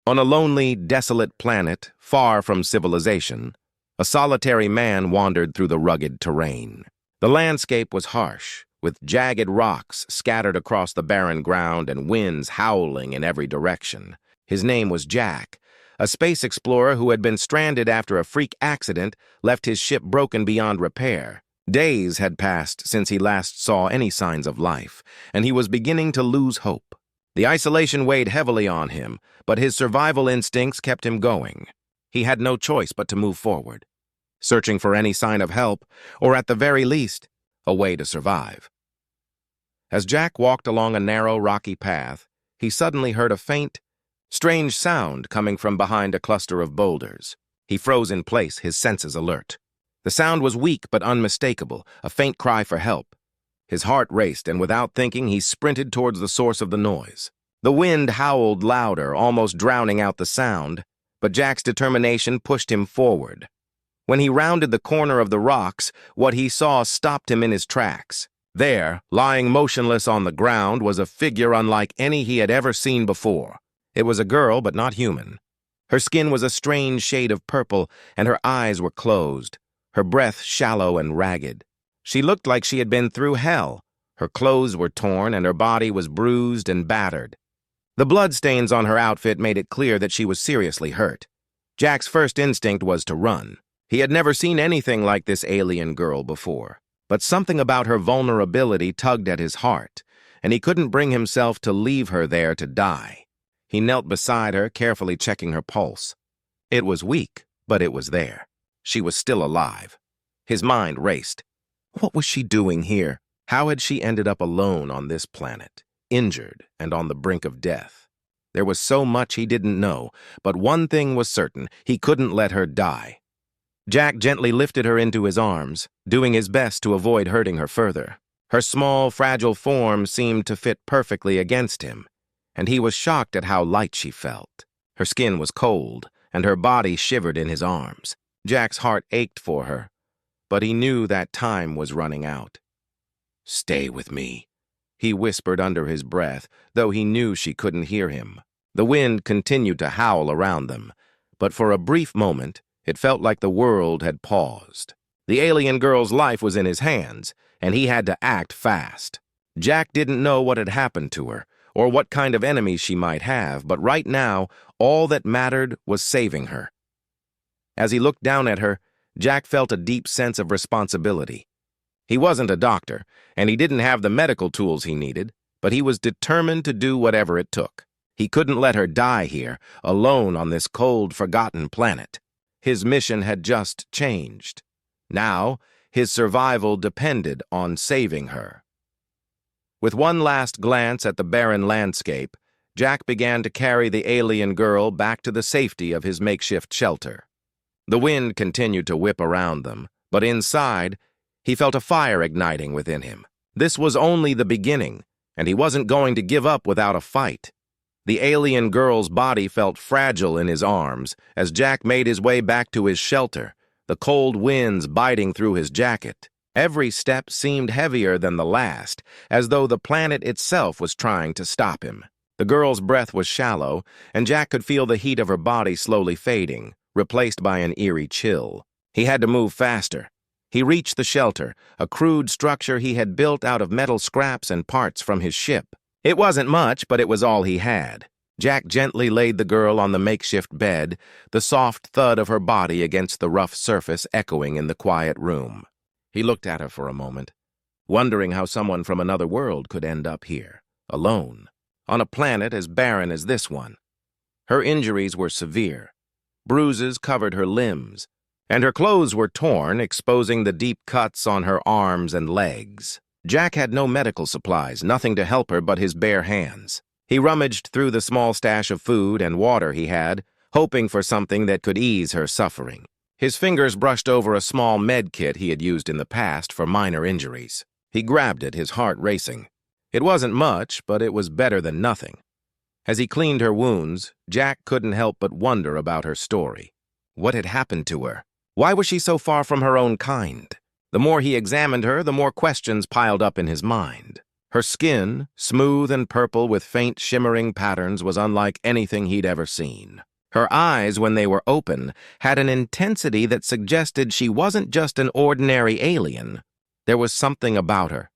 On a lonely, desolate planet, far from civilization, a solitary man wandered through the rugged terrain. The landscape was harsh, with jagged rocks scattered across the barren ground and winds howling in every direction. His name was Jack, a space explorer who had been stranded after a freak accident left his ship broken beyond repair. Days had passed since he last saw any signs of life, and he was beginning to lose hope. The isolation weighed heavily on him, but his survival instincts kept him going. He had no choice but to move forward, searching for any sign of help, or at the very least, a way to survive. As Jack walked along a narrow, rocky path, he suddenly heard a faint, strange sound coming from behind a cluster of boulders. He froze in place, his senses alert. The sound was weak but unmistakable, a faint cry for help. His heart raced, and without thinking, he sprinted towards the source of the noise. The wind howled louder, almost drowning out the sound, but Jack's determination pushed him forward. When he rounded the corner of the rocks, what he saw stopped him in his tracks. There, lying motionless on the ground, was a figure unlike any he had ever seen before. It was a girl, but not human. Her skin was a strange shade of purple, and her eyes were closed, her breath shallow and ragged. She looked like she had been through hell. Her clothes were torn, and her body was bruised and battered. The bloodstains on her outfit made it clear that she was seriously hurt. Jack's first instinct was to run. He had never seen anything like this alien girl before, but something about her vulnerability tugged at his heart, and he couldn't bring himself to leave her there to die. He knelt beside her, carefully checking her pulse. It was weak, but it was there. She was still alive. His mind raced. What was she doing here? How had she ended up alone on this planet, injured and on the brink of death? There was so much he didn't know, but one thing was certain: he couldn't let her die. Jack gently lifted her into his arms, doing his best to avoid hurting her further. Her small, fragile form seemed to fit perfectly against him, and he was shocked at how light she felt. Her skin was cold, and her body shivered in his arms. Jack's heart ached for her, but he knew that time was running out. "Stay with me," he whispered under his breath, though he knew she couldn't hear him. The wind continued to howl around them, but for a brief moment, it felt like the world had paused. The alien girl's life was in his hands, and he had to act fast. Jack didn't know what had happened to her, or what kind of enemies she might have, but right now, all that mattered was saving her. As he looked down at her, Jack felt a deep sense of responsibility. He wasn't a doctor, and he didn't have the medical tools he needed, but he was determined to do whatever it took. He couldn't let her die here, alone on this cold, forgotten planet. His mission had just changed. Now, his survival depended on saving her. With one last glance at the barren landscape, Jack began to carry the alien girl back to the safety of his makeshift shelter. The wind continued to whip around them, but inside, he felt a fire igniting within him. This was only the beginning, and he wasn't going to give up without a fight. The alien girl's body felt fragile in his arms as Jack made his way back to his shelter, the cold winds biting through his jacket. Every step seemed heavier than the last, as though the planet itself was trying to stop him. The girl's breath was shallow, and Jack could feel the heat of her body slowly fading, replaced by an eerie chill. He had to move faster. He reached the shelter, a crude structure he had built out of metal scraps and parts from his ship. It wasn't much, but it was all he had. Jack gently laid the girl on the makeshift bed, the soft thud of her body against the rough surface echoing in the quiet room. He looked at her for a moment, wondering how someone from another world could end up here, alone, on a planet as barren as this one. Her injuries were severe. Bruises covered her limbs, and her clothes were torn, exposing the deep cuts on her arms and legs. Jack had no medical supplies, nothing to help her but his bare hands. He rummaged through the small stash of food and water he had, hoping for something that could ease her suffering. His fingers brushed over a small med kit he had used in the past for minor injuries. He grabbed it, his heart racing. It wasn't much, but it was better than nothing. As he cleaned her wounds, Jack couldn't help but wonder about her story. What had happened to her? Why was she so far from her own kind? The more he examined her, the more questions piled up in his mind. Her skin, smooth and purple with faint shimmering patterns, was unlike anything he'd ever seen. Her eyes, when they were open, had an intensity that suggested she wasn't just an ordinary alien. There was something about her,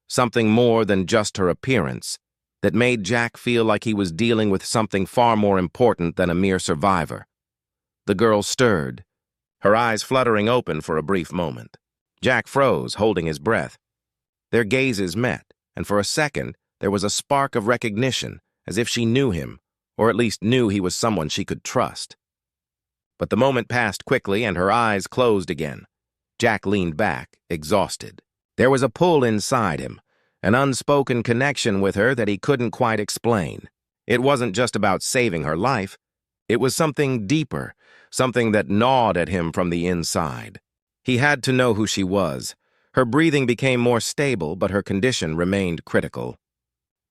something more than just her appearance, that made Jack feel like he was dealing with something far more important than a mere survivor. The girl stirred, her eyes fluttering open for a brief moment. Jack froze, holding his breath. Their gazes met, and for a second there was a spark of recognition, as if she knew him, or at least knew he was someone she could trust. But the moment passed quickly and her eyes closed again. Jack leaned back, exhausted. There was a pull inside him, an unspoken connection with her that he couldn't quite explain. It wasn't just about saving her life. It was something deeper, something that gnawed at him from the inside. He had to know who she was. Her breathing became more stable, but her condition remained critical.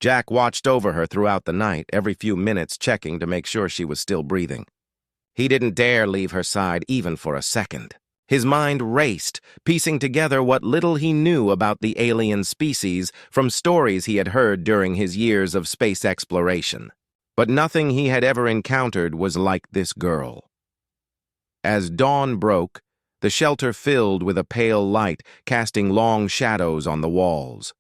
Jack watched over her throughout the night, every few minutes checking to make sure she was still breathing. He didn't dare leave her side even for a second. His mind raced, piecing together what little he knew about the alien species from stories he had heard during his years of space exploration. But nothing he had ever encountered was like this girl. As dawn broke, the shelter filled with a pale light, casting long shadows on the walls.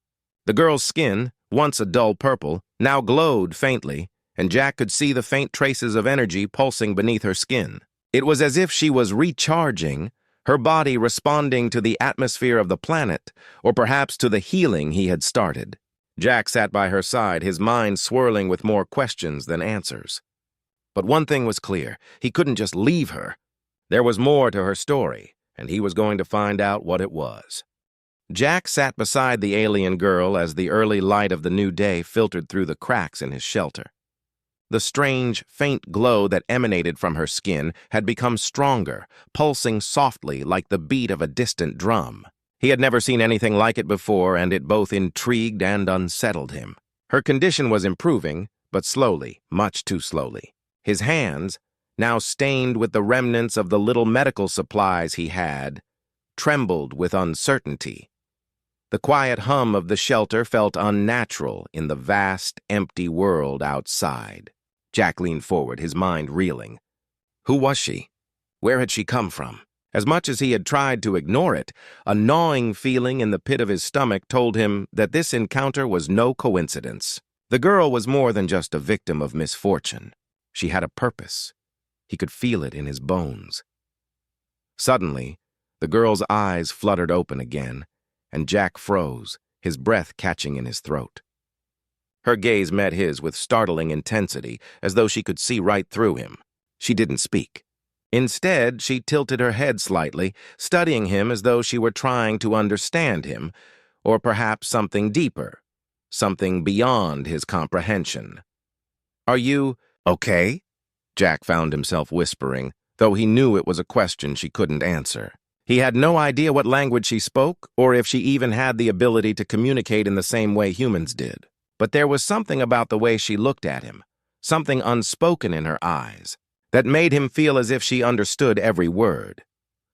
The girl's skin, once a dull purple, now glowed faintly, and Jack could see the faint traces of energy pulsing beneath her skin. It was as if she was recharging, her body responding to the atmosphere of the planet, or perhaps to the healing he had started. Jack sat by her side, his mind swirling with more questions than answers. But one thing was clear: he couldn't just leave her. There was more to her story, and he was going to find out what it was. Jack sat beside the alien girl as the early light of the new day filtered through the cracks in his shelter. The strange, faint glow that emanated from her skin had become stronger, pulsing softly like the beat of a distant drum. He had never seen anything like it before, and it both intrigued and unsettled him. Her condition was improving, but slowly, much too slowly. His hands, now stained with the remnants of the little medical supplies he had, trembled with uncertainty. The quiet hum of the shelter felt unnatural in the vast, empty world outside. Jack leaned forward, his mind reeling. Who was she? Where had she come from? As much as he had tried to ignore it, a gnawing feeling in the pit of his stomach told him that this encounter was no coincidence. The girl was more than just a victim of misfortune. She had a purpose. He could feel it in his bones. Suddenly, the girl's eyes fluttered open again, and Jack froze, his breath catching in his throat. Her gaze met his with startling intensity, as though she could see right through him. She didn't speak. Instead, she tilted her head slightly, studying him as though she were trying to understand him, or perhaps something deeper, something beyond his comprehension. "Are you okay?" Jack found himself whispering, though he knew it was a question she couldn't answer. He had no idea what language she spoke, or if she even had the ability to communicate in the same way humans did. But there was something about the way she looked at him, something unspoken in her eyes, that made him feel as if she understood every word.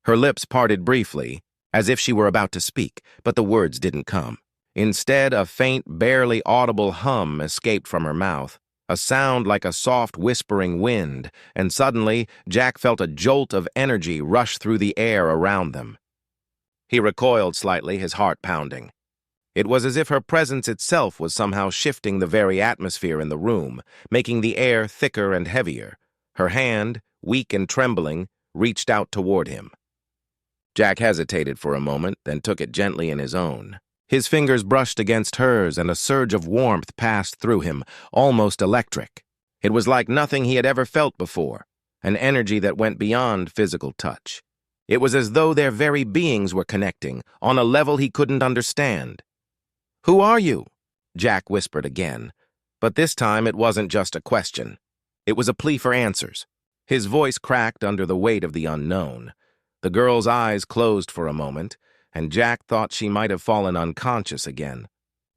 Her lips parted briefly, as if she were about to speak, but the words didn't come. Instead, a faint, barely audible hum escaped from her mouth, a sound like a soft, whispering wind, and suddenly Jack felt a jolt of energy rush through the air around them. He recoiled slightly, his heart pounding. It was as if her presence itself was somehow shifting the very atmosphere in the room, making the air thicker and heavier. Her hand, weak and trembling, reached out toward him. Jack hesitated for a moment, then took it gently in his own. His fingers brushed against hers, and a surge of warmth passed through him, almost electric. It was like nothing he had ever felt before, an energy that went beyond physical touch. It was as though their very beings were connecting, on a level he couldn't understand. "Who are you?" Jack whispered again, but this time it wasn't just a question. It was a plea for answers. His voice cracked under the weight of the unknown. The girl's eyes closed for a moment, and Jack thought she might have fallen unconscious again.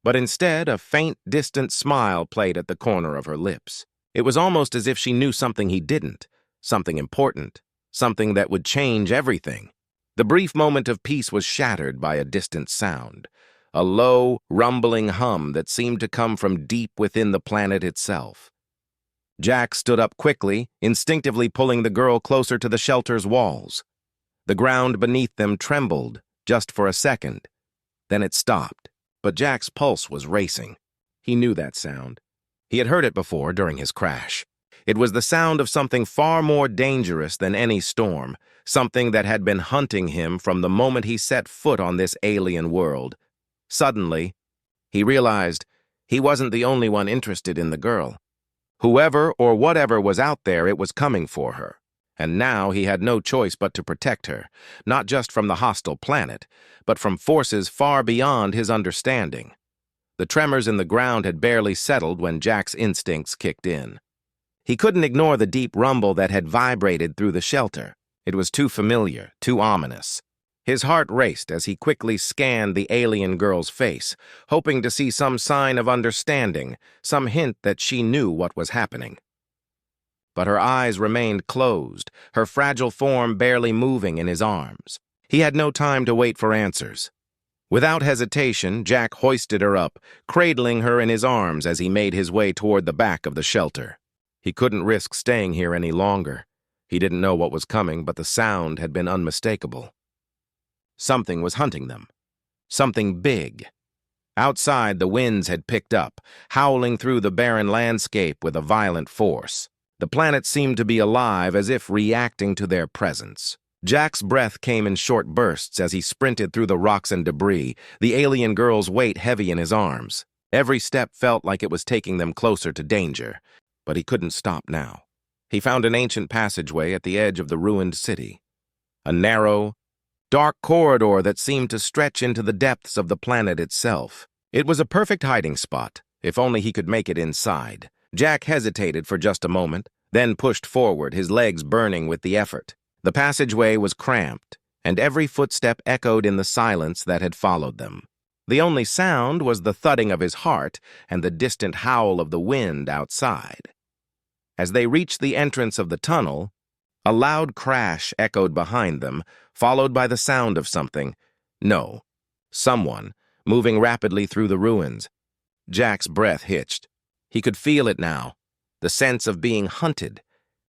But instead, a faint, distant smile played at the corner of her lips. It was almost as if she knew something he didn't, something important, something that would change everything. The brief moment of peace was shattered by a distant sound, a low, rumbling hum that seemed to come from deep within the planet itself. Jack stood up quickly, instinctively pulling the girl closer to the shelter's walls. The ground beneath them trembled, just for a second. Then it stopped, but Jack's pulse was racing. He knew that sound. He had heard it before during his crash. It was the sound of something far more dangerous than any storm, something that had been hunting him from the moment he set foot on this alien world. Suddenly, he realized he wasn't the only one interested in the girl. Whoever or whatever was out there, it was coming for her. And now he had no choice but to protect her, not just from the hostile planet, but from forces far beyond his understanding. The tremors in the ground had barely settled when Jack's instincts kicked in. He couldn't ignore the deep rumble that had vibrated through the shelter. It was too familiar, too ominous. His heart raced as he quickly scanned the alien girl's face, hoping to see some sign of understanding, some hint that she knew what was happening. But her eyes remained closed, her fragile form barely moving in his arms. He had no time to wait for answers. Without hesitation, Jack hoisted her up, cradling her in his arms as he made his way toward the back of the shelter. He couldn't risk staying here any longer. He didn't know what was coming, but the sound had been unmistakable. Something was hunting them. Something big. Outside, the winds had picked up, howling through the barren landscape with a violent force. The planet seemed to be alive, as if reacting to their presence. Jack's breath came in short bursts as he sprinted through the rocks and debris, the alien girl's weight heavy in his arms. Every step felt like it was taking them closer to danger, but he couldn't stop now. He found an ancient passageway at the edge of the ruined city. A narrow, dark corridor that seemed to stretch into the depths of the planet itself. It was a perfect hiding spot, if only he could make it inside. Jack hesitated for just a moment, then pushed forward, his legs burning with the effort. The passageway was cramped, and every footstep echoed in the silence that had followed them. The only sound was the thudding of his heart and the distant howl of the wind outside. As they reached the entrance of the tunnel, a loud crash echoed behind them, followed by the sound of someone, moving rapidly through the ruins. Jack's breath hitched. He could feel it now, the sense of being hunted.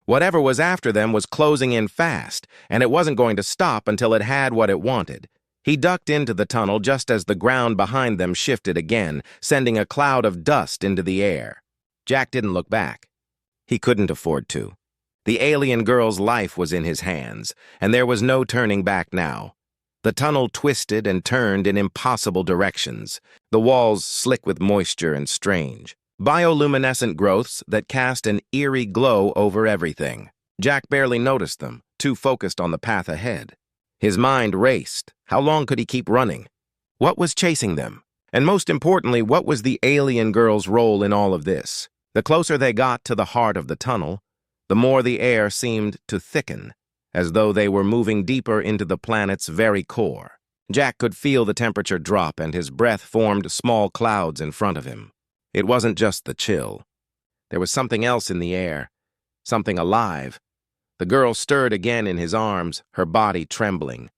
Whatever was after them was closing in fast, and it wasn't going to stop until it had what it wanted. He ducked into the tunnel just as the ground behind them shifted again, sending a cloud of dust into the air. Jack didn't look back. He couldn't afford to. The alien girl's life was in his hands, and there was no turning back now. The tunnel twisted and turned in impossible directions, the walls slick with moisture and strange. Bioluminescent growths that cast an eerie glow over everything. Jack barely noticed them, too focused on the path ahead. His mind raced. How long could he keep running? What was chasing them? And most importantly, what was the alien girl's role in all of this? The closer they got to the heart of the tunnel, the more the air seemed to thicken, as though they were moving deeper into the planet's very core. Jack could feel the temperature drop, and his breath formed small clouds in front of him. It wasn't just the chill. There was something else in the air, something alive. The girl stirred again in his arms, her body trembling.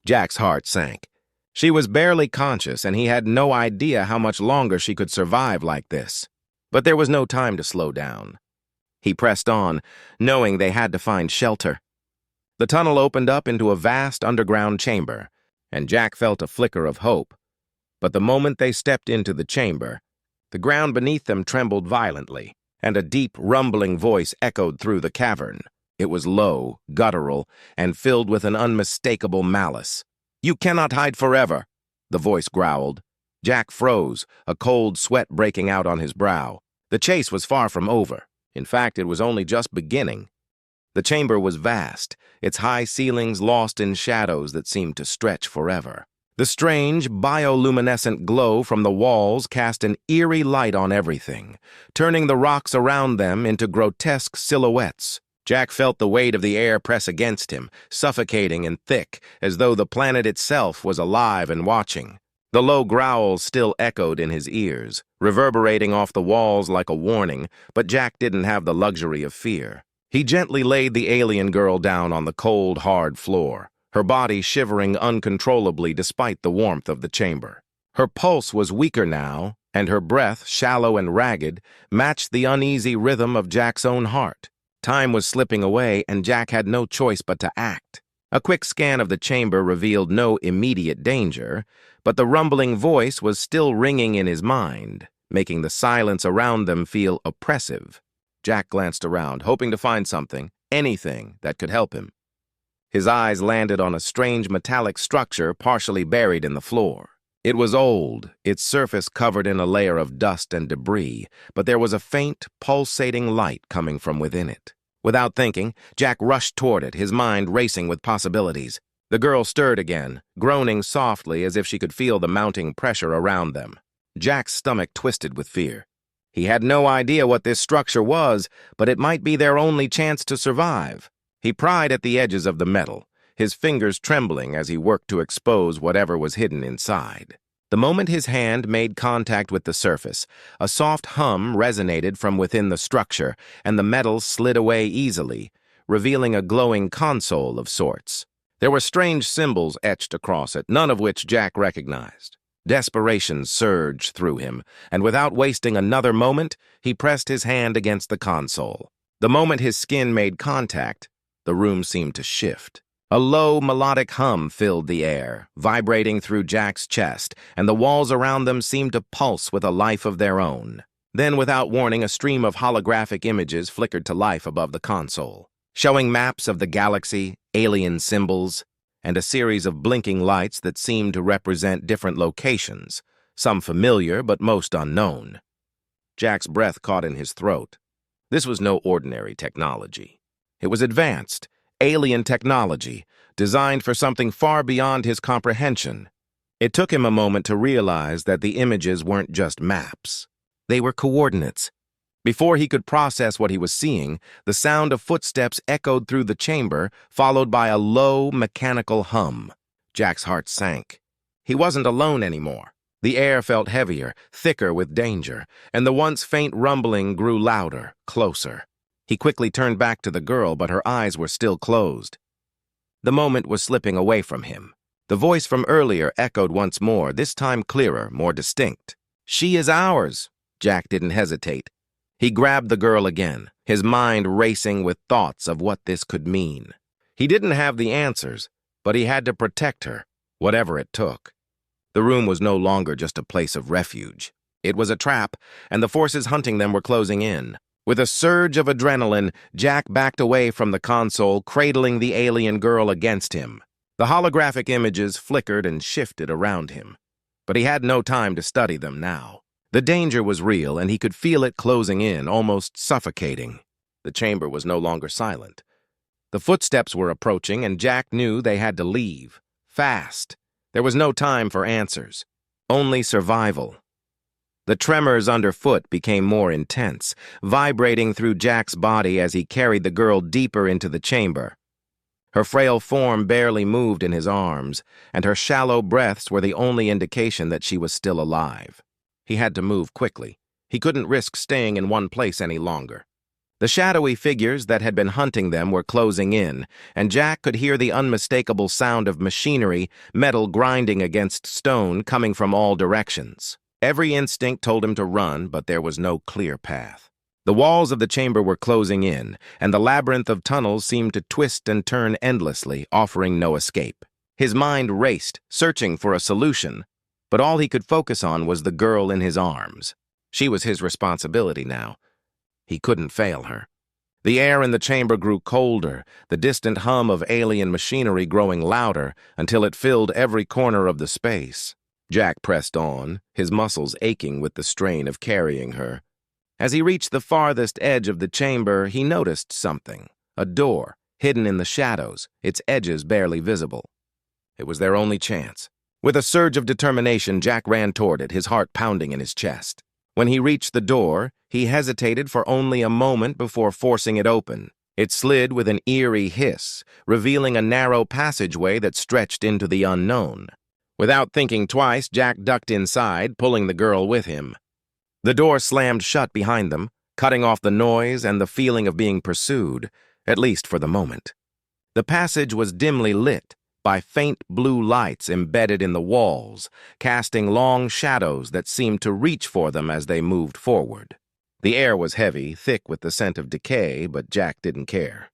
Jack's heart sank. She was barely conscious, and he had no idea how much longer she could survive like this. But there was no time to slow down. He pressed on, knowing they had to find shelter. The tunnel opened up into a vast underground chamber, and Jack felt a flicker of hope. But the moment they stepped into the chamber, the ground beneath them trembled violently, and a deep, rumbling voice echoed through the cavern. It was low, guttural, and filled with an unmistakable malice. "You cannot hide forever," the voice growled. Jack froze, a cold sweat breaking out on his brow. The chase was far from over. In fact, it was only just beginning. The chamber was vast, its high ceilings lost in shadows that seemed to stretch forever. The strange, bioluminescent glow from the walls cast an eerie light on everything, turning the rocks around them into grotesque silhouettes. Jack felt the weight of the air press against him, suffocating and thick, as though the planet itself was alive and watching. The low growls still echoed in his ears, reverberating off the walls like a warning, but Jack didn't have the luxury of fear. He gently laid the alien girl down on the cold, hard floor, her body shivering uncontrollably despite the warmth of the chamber. Her pulse was weaker now, and her breath, shallow and ragged, matched the uneasy rhythm of Jack's own heart. Time was slipping away, and Jack had no choice but to act. A quick scan of the chamber revealed no immediate danger, but the rumbling voice was still ringing in his mind, making the silence around them feel oppressive. Jack glanced around, hoping to find something, anything that could help him. His eyes landed on a strange metallic structure partially buried in the floor. It was old, its surface covered in a layer of dust and debris, but there was a faint, pulsating light coming from within it. Without thinking, Jack rushed toward it, his mind racing with possibilities. The girl stirred again, groaning softly as if she could feel the mounting pressure around them. Jack's stomach twisted with fear. He had no idea what this structure was, but it might be their only chance to survive. He pried at the edges of the metal, his fingers trembling as he worked to expose whatever was hidden inside. The moment his hand made contact with the surface, a soft hum resonated from within the structure, and the metal slid away easily, revealing a glowing console of sorts. There were strange symbols etched across it, none of which Jack recognized. Desperation surged through him, and without wasting another moment, he pressed his hand against the console. The moment his skin made contact, the room seemed to shift. A low, melodic hum filled the air, vibrating through Jack's chest, and the walls around them seemed to pulse with a life of their own. Then, without warning, a stream of holographic images flickered to life above the console, showing maps of the galaxy, alien symbols, and a series of blinking lights that seemed to represent different locations, some familiar but most unknown. Jack's breath caught in his throat. This was no ordinary technology. It was advanced, alien technology, designed for something far beyond his comprehension. It took him a moment to realize that the images weren't just maps. They were coordinates. Before he could process what he was seeing, the sound of footsteps echoed through the chamber, followed by a low, mechanical hum. Jack's heart sank. He wasn't alone anymore. The air felt heavier, thicker with danger, and the once faint rumbling grew louder, closer. He quickly turned back to the girl, but her eyes were still closed. The moment was slipping away from him. The voice from earlier echoed once more, this time clearer, more distinct. "She is ours." Jack didn't hesitate. He grabbed the girl again, his mind racing with thoughts of what this could mean. He didn't have the answers, but he had to protect her, whatever it took. The room was no longer just a place of refuge. It was a trap, and the forces hunting them were closing in. With a surge of adrenaline, Jack backed away from the console, cradling the alien girl against him. The holographic images flickered and shifted around him, but he had no time to study them now. The danger was real, and he could feel it closing in, almost suffocating. The chamber was no longer silent. The footsteps were approaching, and Jack knew they had to leave. Fast. There was no time for answers. Only survival. The tremors underfoot became more intense, vibrating through Jack's body as he carried the girl deeper into the chamber. Her frail form barely moved in his arms, and her shallow breaths were the only indication that she was still alive. He had to move quickly. He couldn't risk staying in one place any longer. The shadowy figures that had been hunting them were closing in, and Jack could hear the unmistakable sound of machinery, metal grinding against stone, coming from all directions. Every instinct told him to run, but there was no clear path. The walls of the chamber were closing in, and the labyrinth of tunnels seemed to twist and turn endlessly, offering no escape. His mind raced, searching for a solution, but all he could focus on was the girl in his arms. She was his responsibility now. He couldn't fail her. The air in the chamber grew colder, the distant hum of alien machinery growing louder until it filled every corner of the space. Jack pressed on, his muscles aching with the strain of carrying her. As he reached the farthest edge of the chamber, he noticed something. A door, hidden in the shadows, its edges barely visible. It was their only chance. With a surge of determination, Jack ran toward it, his heart pounding in his chest. When he reached the door, he hesitated for only a moment before forcing it open. It slid with an eerie hiss, revealing a narrow passageway that stretched into the unknown. Without thinking twice, Jack ducked inside, pulling the girl with him. The door slammed shut behind them, cutting off the noise and the feeling of being pursued, at least for the moment. The passage was dimly lit, by faint blue lights embedded in the walls, casting long shadows that seemed to reach for them as they moved forward. The air was heavy, thick with the scent of decay, but Jack didn't care.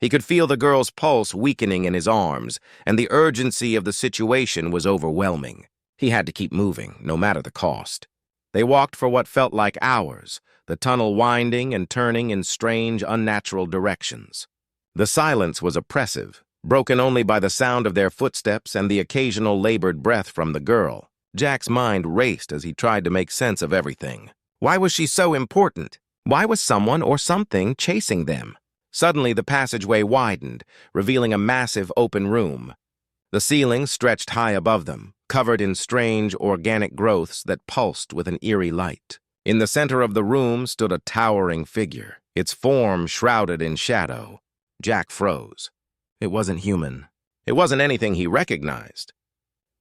He could feel the girl's pulse weakening in his arms, and the urgency of the situation was overwhelming. He had to keep moving, no matter the cost. They walked for what felt like hours, the tunnel winding and turning in strange, unnatural directions. The silence was oppressive, broken only by the sound of their footsteps and the occasional labored breath from the girl. Jack's mind raced as he tried to make sense of everything. Why was she so important? Why was someone or something chasing them? Suddenly, the passageway widened, revealing a massive open room. The ceiling stretched high above them, covered in strange, organic growths that pulsed with an eerie light. In the center of the room stood a towering figure, its form shrouded in shadow. Jack froze. It wasn't human. It wasn't anything he recognized.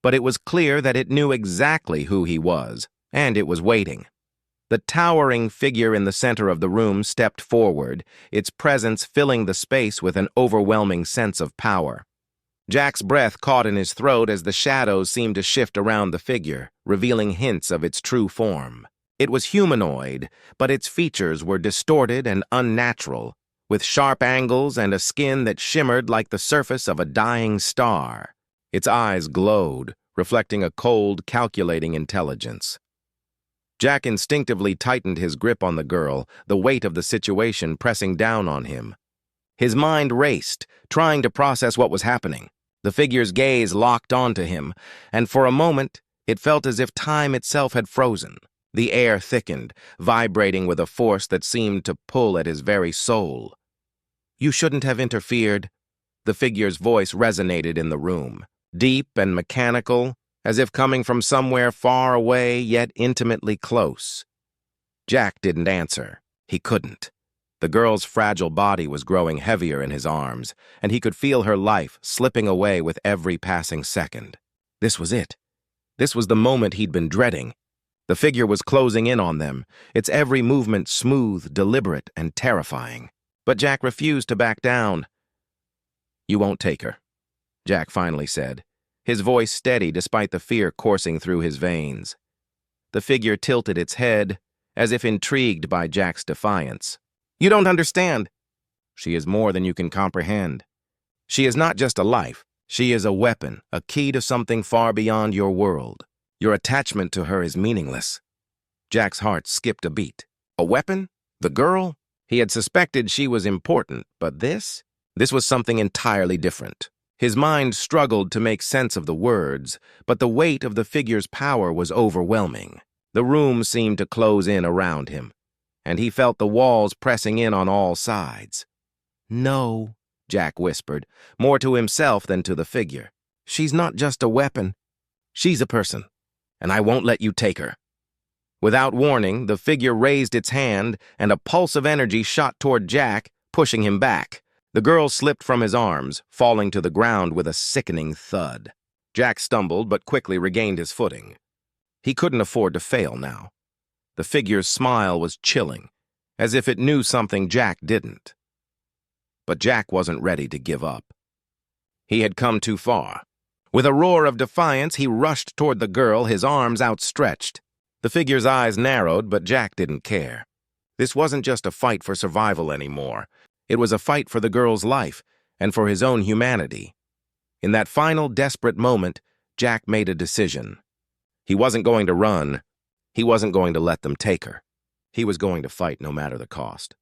But it was clear that it knew exactly who he was, and it was waiting. The towering figure in the center of the room stepped forward, its presence filling the space with an overwhelming sense of power. Jack's breath caught in his throat as the shadows seemed to shift around the figure, revealing hints of its true form. It was humanoid, but its features were distorted and unnatural, with sharp angles and a skin that shimmered like the surface of a dying star. Its eyes glowed, reflecting a cold, calculating intelligence. Jack instinctively tightened his grip on the girl, the weight of the situation pressing down on him. His mind raced, trying to process what was happening. The figure's gaze locked onto him, and for a moment, it felt as if time itself had frozen. The air thickened, vibrating with a force that seemed to pull at his very soul. "You shouldn't have interfered." The figure's voice resonated in the room, deep and mechanical, as if coming from somewhere far away yet intimately close. Jack didn't answer. He couldn't. The girl's fragile body was growing heavier in his arms, and he could feel her life slipping away with every passing second. This was it. This was the moment he'd been dreading. The figure was closing in on them, its every movement smooth, deliberate, and terrifying. But Jack refused to back down. "You won't take her," Jack finally said, his voice steady despite the fear coursing through his veins. The figure tilted its head, as if intrigued by Jack's defiance. "You don't understand." "She is more than you can comprehend. She is not just a life. She is a weapon, a key to something far beyond your world. Your attachment to her is meaningless." Jack's heart skipped a beat. A weapon? The girl? He had suspected she was important, but this? This was something entirely different. His mind struggled to make sense of the words, but the weight of the figure's power was overwhelming. The room seemed to close in around him, and he felt the walls pressing in on all sides. "No," Jack whispered, more to himself than to the figure. "She's not just a weapon. She's a person, and I won't let you take her." Without warning, the figure raised its hand, and a pulse of energy shot toward Jack, pushing him back. The girl slipped from his arms, falling to the ground with a sickening thud. Jack stumbled, but quickly regained his footing. He couldn't afford to fail now. The figure's smile was chilling, as if it knew something Jack didn't. But Jack wasn't ready to give up. He had come too far. With a roar of defiance, he rushed toward the girl, his arms outstretched. The figure's eyes narrowed, but Jack didn't care. This wasn't just a fight for survival anymore. It was a fight for the girl's life and for his own humanity. In that final desperate moment, Jack made a decision. He wasn't going to run. He wasn't going to let them take her. He was going to fight no matter the cost.